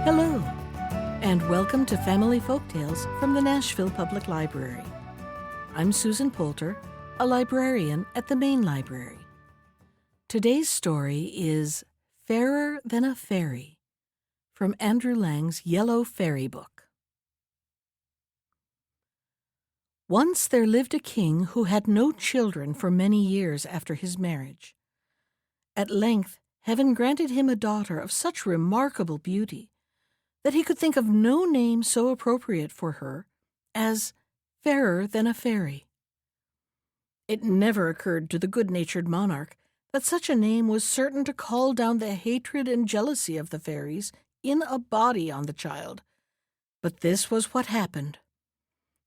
Hello, and welcome to Family Folktales from the Nashville Public Library. I'm Susan Poulter, a librarian at the main library. Today's story is Fairer Than a Fairy from Andrew Lang's Yellow Fairy Book. Once there lived a king who had no children for many years after his marriage. At length, heaven granted him a daughter of such remarkable beauty that he could think of no name so appropriate for her as Fairer Than a Fairy. It never occurred to the good-natured monarch that such a name was certain to call down the hatred and jealousy of the fairies in a body on the child. But this was what happened.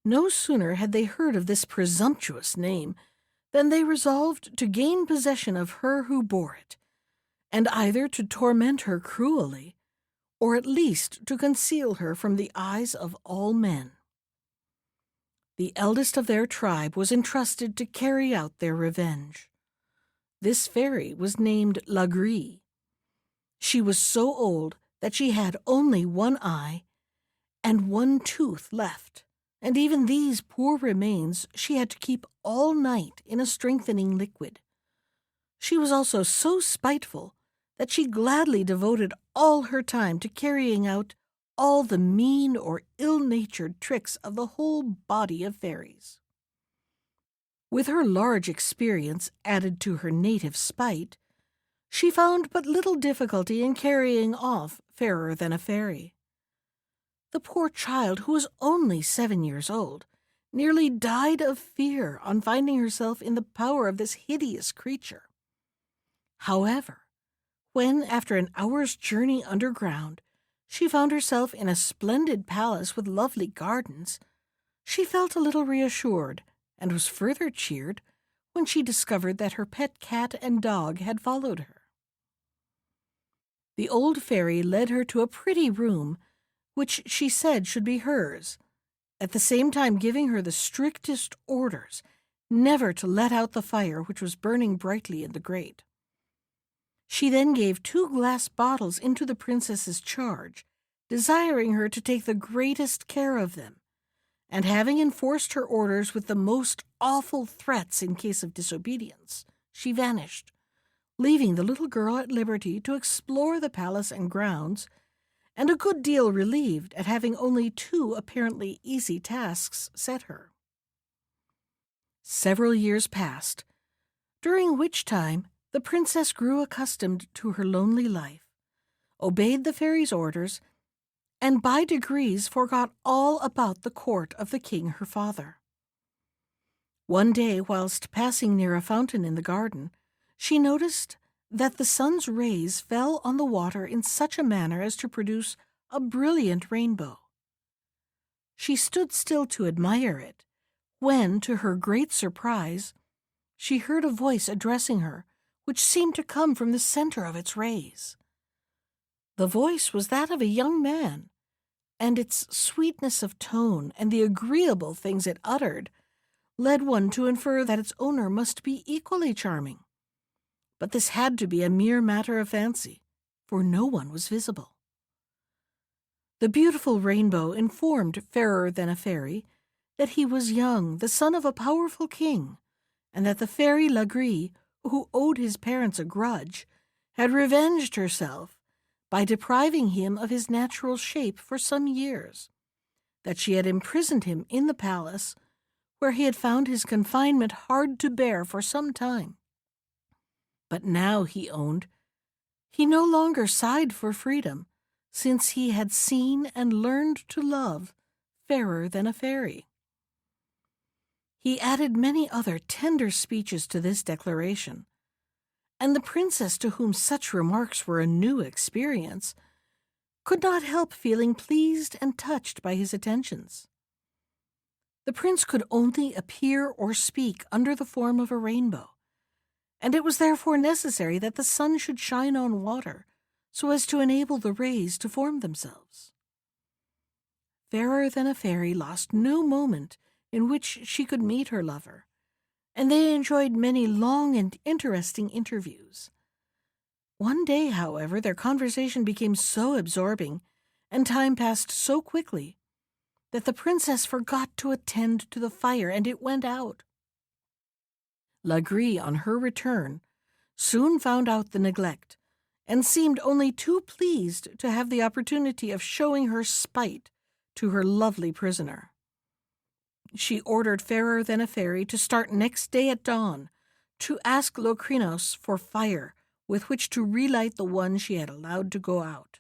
No sooner had they heard of this presumptuous name than they resolved to gain possession of her who bore it, and either to torment her cruelly, or at least to conceal her from the eyes of all men. The eldest of their tribe was entrusted to carry out their revenge. This fairy was named Lagree. She was so old that she had only one eye and one tooth left, and even these poor remains she had to keep all night in a strengthening liquid. She was also so spiteful that she gladly devoted all her time to carrying out all the mean or ill-natured tricks of the whole body of fairies. With her large experience added to her native spite, she found but little difficulty in carrying off Fairer Than a Fairy. The poor child, who was only 7 years old, nearly died of fear on finding herself in the power of this hideous creature. However, when, after an hour's journey underground, she found herself in a splendid palace with lovely gardens, she felt a little reassured, and was further cheered when she discovered that her pet cat and dog had followed her. The old fairy led her to a pretty room, which she said should be hers, at the same time giving her the strictest orders never to let out the fire which was burning brightly in the grate. She then gave 2 glass bottles into the princess's charge, desiring her to take the greatest care of them, and having enforced her orders with the most awful threats in case of disobedience, she vanished, leaving the little girl at liberty to explore the palace and grounds, and a good deal relieved at having only 2 apparently easy tasks set her. Several years passed, during which time the princess grew accustomed to her lonely life, obeyed the fairy's orders, and by degrees forgot all about the court of the king her father. One day, whilst passing near a fountain in the garden, she noticed that the sun's rays fell on the water in such a manner as to produce a brilliant rainbow. She stood still to admire it, when, to her great surprise, she heard a voice addressing her, which seemed to come from the center of its rays. The voice was that of a young man, and its sweetness of tone and the agreeable things it uttered led one to infer that its owner must be equally charming. But this had to be a mere matter of fancy, for no one was visible. The beautiful rainbow informed Fairer Than a Fairy that he was young, the son of a powerful king, and that the fairy Lagree, who owed his parents a grudge, had revenged herself by depriving him of his natural shape for some years, that she had imprisoned him in the palace, where he had found his confinement hard to bear for some time. But now, he owned, he no longer sighed for freedom, since he had seen and learned to love Fairer Than a Fairy. He added many other tender speeches to this declaration, and the princess, to whom such remarks were a new experience, could not help feeling pleased and touched by his attentions. The prince could only appear or speak under the form of a rainbow, and it was therefore necessary that the sun should shine on water so as to enable the rays to form themselves. Fairer Than a Fairy lost no moment in which she could meet her lover, and they enjoyed many long and interesting interviews. One day, however, their conversation became so absorbing and time passed so quickly that the princess forgot to attend to the fire, and it went out. Lagree, on her return, soon found out the neglect, and seemed only too pleased to have the opportunity of showing her spite to her lovely prisoner. She ordered Fairer than a Fairy to start next day at dawn to ask Locrinos for fire with which to relight the one she had allowed to go out.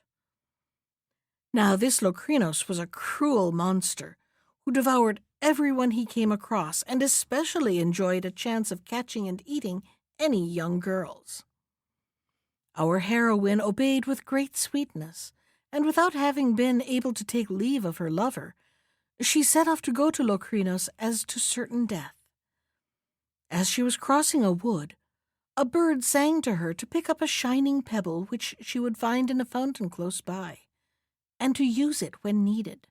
Now this Locrinos was a cruel monster who devoured everyone he came across, and especially enjoyed a chance of catching and eating any young girls. Our heroine obeyed with great sweetness, and without having been able to take leave of her lover, she set off to go to Locrinos as to certain death. As she was crossing a wood, a bird sang to her to pick up a shining pebble which she would find in a fountain close by, and to use it when needed.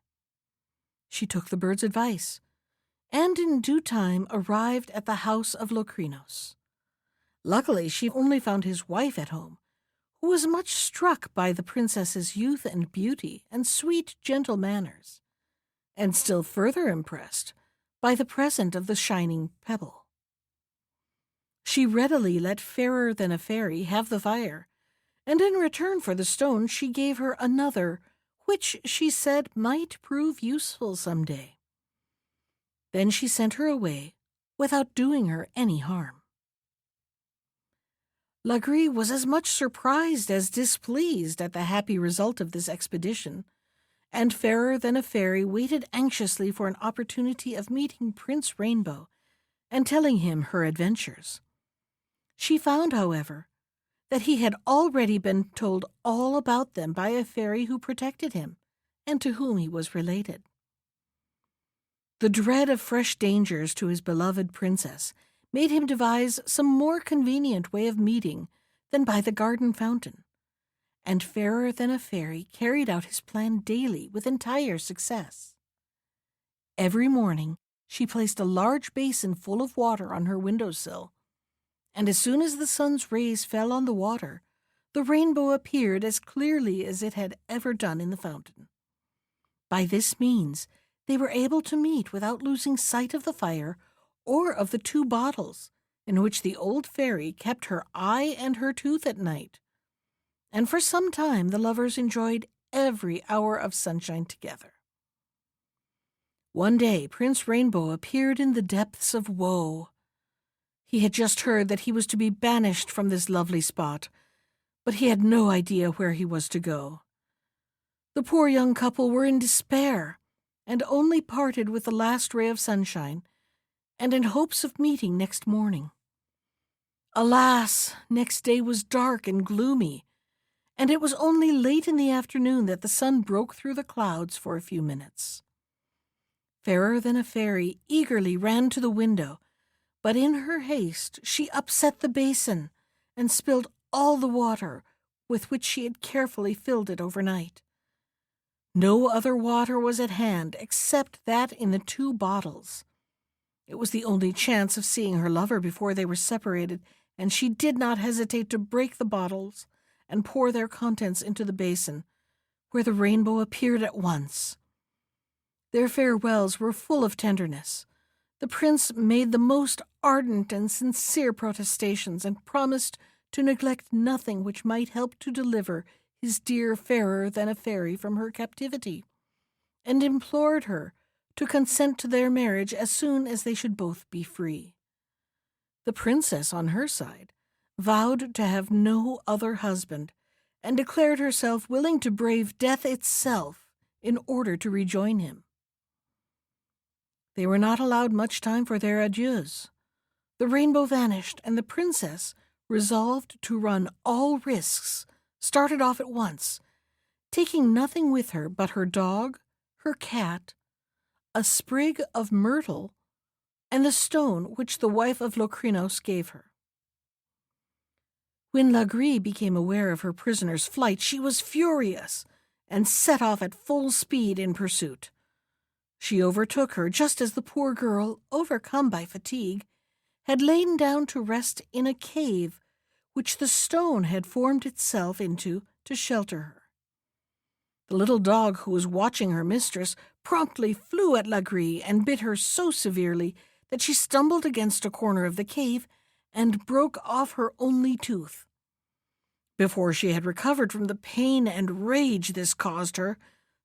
She took the bird's advice, and in due time arrived at the house of Locrinos. Luckily, she only found his wife at home, who was much struck by the princess's youth and beauty and sweet, gentle manners, and still further impressed by the present of the shining pebble. She readily let Fairer than a Fairy have the fire, and in return for the stone she gave her another, which she said might prove useful some day. Then she sent her away without doing her any harm. Lagree was as much surprised as displeased at the happy result of this expedition, and Fairer than a Fairy waited anxiously for an opportunity of meeting Prince Rainbow and telling him her adventures. She found, however, that he had already been told all about them by a fairy who protected him and to whom he was related. The dread of fresh dangers to his beloved princess made him devise some more convenient way of meeting than by the garden fountain, and Fairer than a Fairy carried out his plan daily with entire success. Every morning she placed a large basin full of water on her window-sill, and as soon as the sun's rays fell on the water, the rainbow appeared as clearly as it had ever done in the fountain. By this means they were able to meet without losing sight of the fire or of the 2 bottles in which the old fairy kept her eye and her tooth at night, and for some time the lovers enjoyed every hour of sunshine together. One day Prince Rainbow appeared in the depths of woe. He had just heard that he was to be banished from this lovely spot, but he had no idea where he was to go. The poor young couple were in despair, and only parted with the last ray of sunshine, and in hopes of meeting next morning. Alas, next day was dark and gloomy, and it was only late in the afternoon that the sun broke through the clouds for a few minutes. Fairer than a Fairy eagerly ran to the window, but in her haste she upset the basin and spilled all the water with which she had carefully filled it overnight. No other water was at hand except that in the 2 bottles. It was the only chance of seeing her lover before they were separated, and she did not hesitate to break the bottles and pour their contents into the basin, where the rainbow appeared at once. Their farewells were full of tenderness. The prince made the most ardent and sincere protestations and promised to neglect nothing which might help to deliver his dear Fairer than a Fairy from her captivity, and implored her to consent to their marriage as soon as they should both be free. The princess, on her side, vowed to have no other husband, and declared herself willing to brave death itself in order to rejoin him. They were not allowed much time for their adieus. The rainbow vanished, and the princess, resolved to run all risks, started off at once, taking nothing with her but her dog, her cat, a sprig of myrtle, and the stone which the wife of Locrinos gave her. When Lagree became aware of her prisoner's flight, she was furious, and set off at full speed in pursuit. She overtook her just as the poor girl, overcome by fatigue, had lain down to rest in a cave which the stone had formed itself into to shelter her. The little dog who was watching her mistress promptly flew at Lagree and bit her so severely that she stumbled against a corner of the cave and broke off her only tooth. Before she had recovered from the pain and rage this caused her,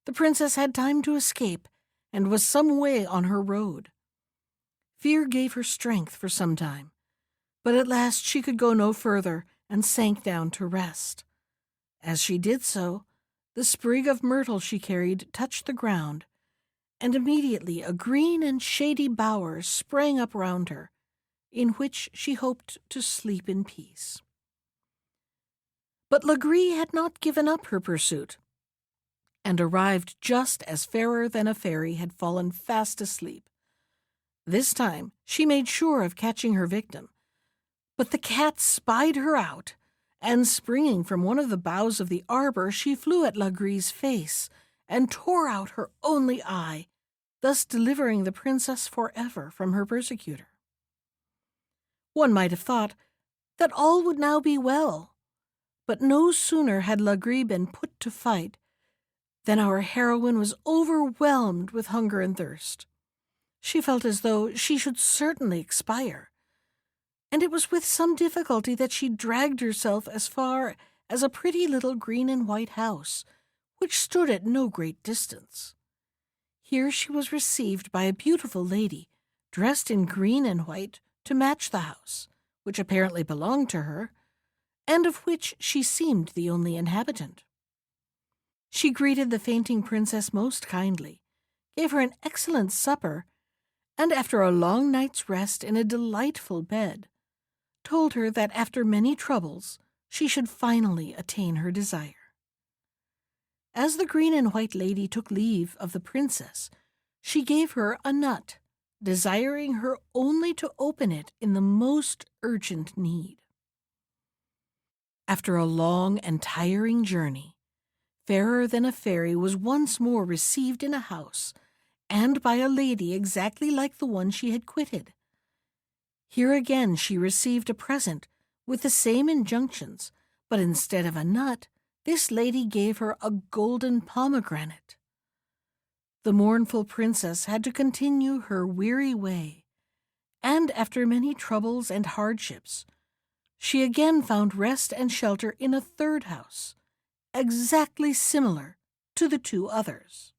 the princess had time to escape and was some way on her road. Fear gave her strength for some time, but at last she could go no further and sank down to rest. As she did so, the sprig of myrtle she carried touched the ground, and immediately a green and shady bower sprang up round her, in which she hoped to sleep in peace. But Lagree had not given up her pursuit, and arrived just as Fairer than a Fairy had fallen fast asleep. This time she made sure of catching her victim, but the cat spied her out, and springing from one of the boughs of the arbor, she flew at Lagree's face and tore out her only eye, thus delivering the princess forever from her persecutor. One might have thought that all would now be well, but no sooner had Lagree been put to fight than our heroine was overwhelmed with hunger and thirst. She felt as though she should certainly expire, and it was with some difficulty that she dragged herself as far as a pretty little green and white house, which stood at no great distance. Here she was received by a beautiful lady, dressed in green and white to match the house, which apparently belonged to her, and of which she seemed the only inhabitant. She greeted the fainting princess most kindly, gave her an excellent supper, and after a long night's rest in a delightful bed, told her that after many troubles she should finally attain her desire. As the green and white lady took leave of the princess, she gave her a nut, desiring her only to open it in the most urgent need. After a long and tiring journey, Fairer than a Fairy was once more received in a house, and by a lady exactly like the one she had quitted. Here again she received a present with the same injunctions, but instead of a nut, this lady gave her a golden pomegranate. The mournful princess had to continue her weary way, and after many troubles and hardships, she again found rest and shelter in a third house, exactly similar to the two others.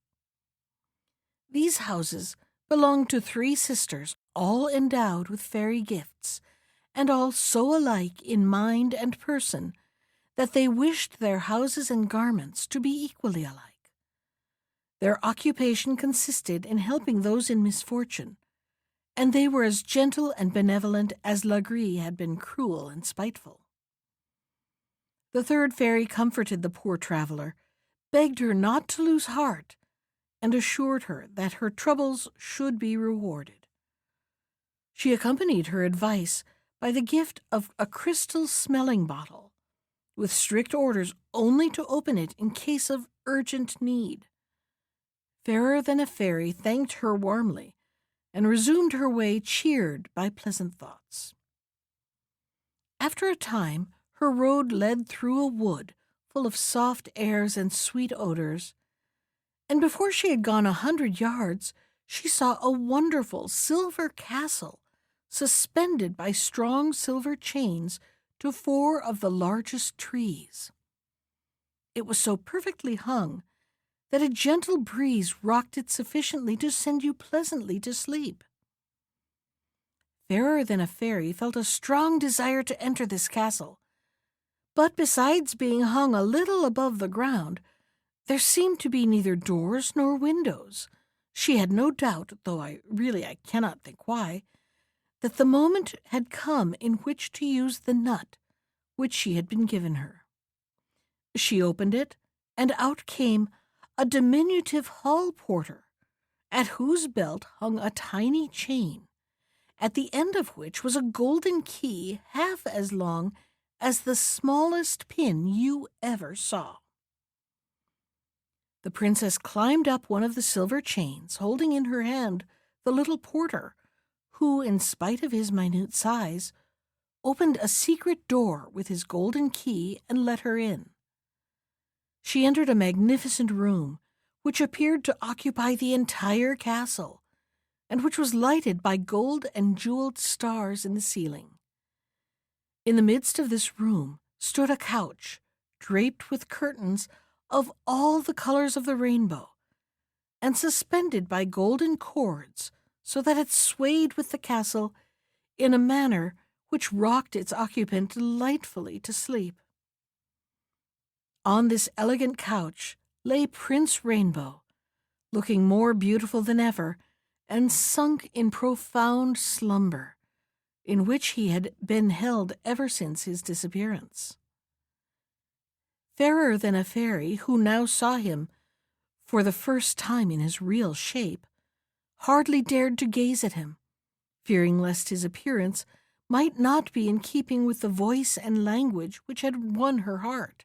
These houses belonged to three sisters, all endowed with fairy gifts, and all so alike in mind and person that they wished their houses and garments to be equally alike. Their occupation consisted in helping those in misfortune, and they were as gentle and benevolent as Lagree had been cruel and spiteful. The third fairy comforted the poor traveler, begged her not to lose heart, and assured her that her troubles should be rewarded. She accompanied her advice by the gift of a crystal smelling bottle, with strict orders only to open it in case of urgent need. Fairer than a Fairy thanked her warmly, and resumed her way cheered by pleasant thoughts. After a time, her road led through a wood full of soft airs and sweet odors, and before she had gone 100 yards, she saw a wonderful silver castle suspended by strong silver chains to 4 of the largest trees. It was so perfectly hung that a gentle breeze rocked it sufficiently to send you pleasantly to sleep. Fairer than a Fairy felt a strong desire to enter this castle, but besides being hung a little above the ground, there seemed to be neither doors nor windows. She had no doubt, though I cannot think why, that the moment had come in which to use the nut which she had been given her. She opened it, and out came a diminutive hall porter, at whose belt hung a tiny chain, at the end of which was a golden key half as long as the smallest pin you ever saw. The princess climbed up one of the silver chains, holding in her hand the little porter, who, in spite of his minute size, opened a secret door with his golden key and let her in. She entered a magnificent room, which appeared to occupy the entire castle, and which was lighted by gold and jeweled stars in the ceiling. In the midst of this room stood a couch, draped with curtains of all the colors of the rainbow, and suspended by golden cords so that it swayed with the castle in a manner which rocked its occupant delightfully to sleep. On this elegant couch lay Prince Rainbow, looking more beautiful than ever, and sunk in profound slumber, in which he had been held ever since his disappearance. Fairer than a Fairy, who now saw him for the first time in his real shape, hardly dared to gaze at him, fearing lest his appearance might not be in keeping with the voice and language which had won her heart.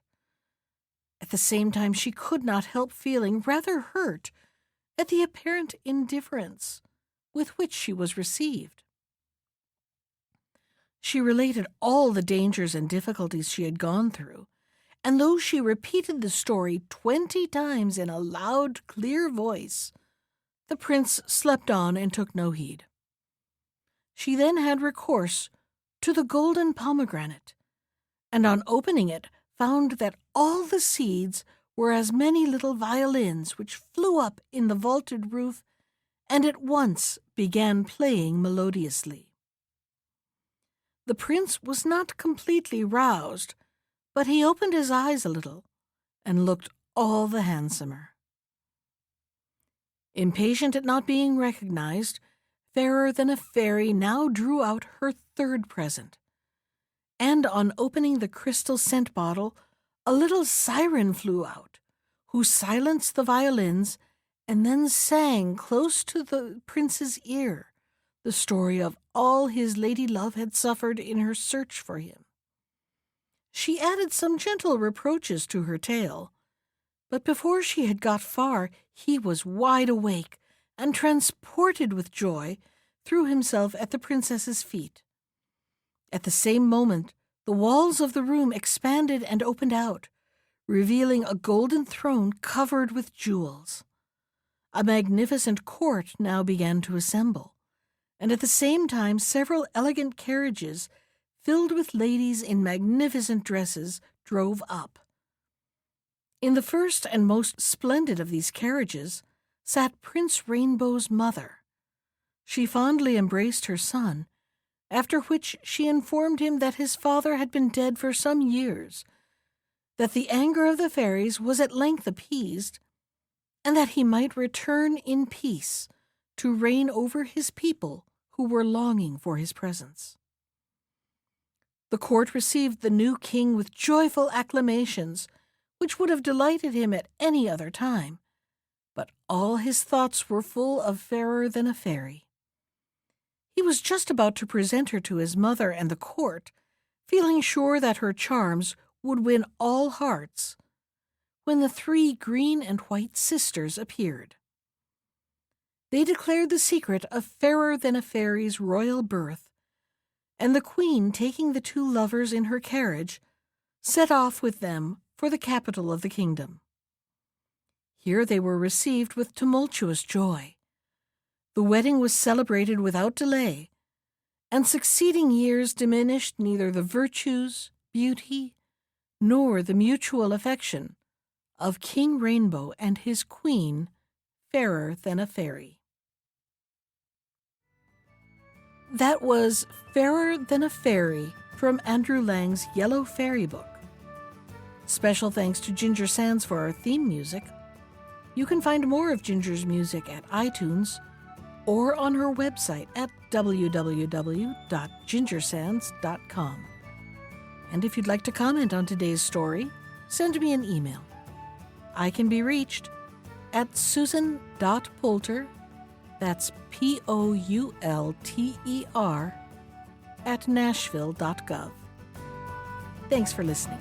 At the same time, she could not help feeling rather hurt at the apparent indifference with which she was received. She related all the dangers and difficulties she had gone through, and though she repeated the story 20 times in a loud, clear voice, the prince slept on and took no heed. She then had recourse to the golden pomegranate, and on opening it found that all the seeds were as many little violins which flew up in the vaulted roof and at once began playing melodiously. The prince was not completely roused, but he opened his eyes a little and looked all the handsomer. Impatient at not being recognized, Fairer than a Fairy now drew out her third present, and on opening the crystal scent bottle, a little siren flew out, who silenced the violins and then sang close to the prince's ear the story of all his lady-love had suffered in her search for him. She added some gentle reproaches to her tale, but before she had got far, he was wide awake and transported with joy, threw himself at the princess's feet. At the same moment, the walls of the room expanded and opened out, revealing a golden throne covered with jewels. A magnificent court now began to assemble, and at the same time several elegant carriages filled with ladies in magnificent dresses drove up. In the first and most splendid of these carriages sat Prince Rainbow's mother. She fondly embraced her son, after which she informed him that his father had been dead for some years, that the anger of the fairies was at length appeased, and that he might return in peace to reign over his people who were longing for his presence. The court received the new king with joyful acclamations, which would have delighted him at any other time, but all his thoughts were full of Fairer than a Fairy. He was just about to present her to his mother and the court, feeling sure that her charms would win all hearts, when the 3 green and white sisters appeared. They declared the secret of Fairer than a Fairy's royal birth, and the queen, taking the 2 lovers in her carriage, set off with them for the capital of the kingdom. Here they were received with tumultuous joy. The wedding was celebrated without delay, and succeeding years diminished neither the virtues, beauty, nor the mutual affection of King Rainbow and his queen, Fairer than a Fairy. That was Fairer Than a Fairy from Andrew Lang's Yellow Fairy book. Special thanks to Ginger Sands for our theme music. You can find more of Ginger's music at iTunes or on her website at www.gingersands.com. And if you'd like to comment on today's story, send me an email. I can be reached at susan.poulter, that's Poulter, at nashville.gov. Thanks for listening.